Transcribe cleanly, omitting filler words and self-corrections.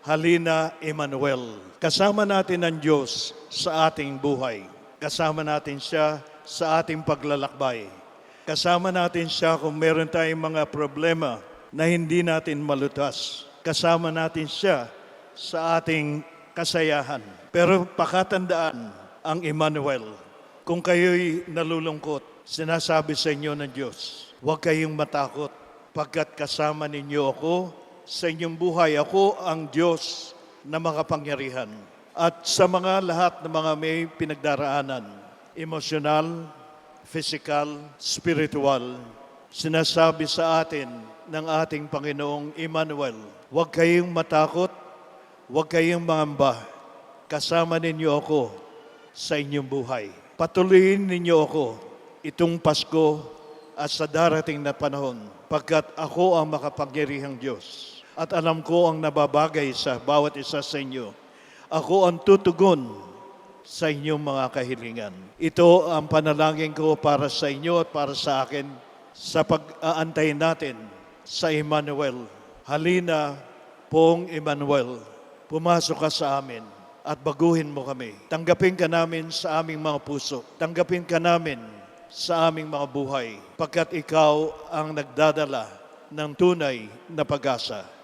Halina Emmanuel. Kasama natin ang Diyos sa ating buhay. Kasama natin siya sa ating paglalakbay. Kasama natin siya kung meron tayong mga problema na hindi natin malutas. Kasama natin siya sa ating kasayahan. Pero pakatandaan ang Emmanuel. Kung kayo'y nalulungkot, sinasabi sa inyo ng Diyos, huwag kayong matakot pagkat kasama ninyo ako sa inyong buhay. Ako ang Diyos na makapangyarihan. At sa mga lahat ng mga may pinagdaraanan, emosyonal, physical, spiritual, sinasabi sa atin ng ating Panginoong Emmanuel, huwag kayong matakot, huwag kayong mangamba. Kasama ninyo ako sa inyong buhay. Patuloyin ninyo ako itong Pasko at sa darating na panahon, pagkat ako ang makapangyarihang Diyos. At alam ko ang nababagay sa bawat isa sa inyo. Ako ang tutugon sa inyong mga kahilingan. Ito ang panalangin ko para sa inyo at para sa akin sa pag-aantay natin sa Emmanuel. Halina pong Emmanuel, pumasok ka sa amin at baguhin mo kami. Tanggapin ka namin sa aming mga puso. Tanggapin ka namin sa aming mga buhay, pagkat ikaw ang nagdadala ng tunay na pag-asa.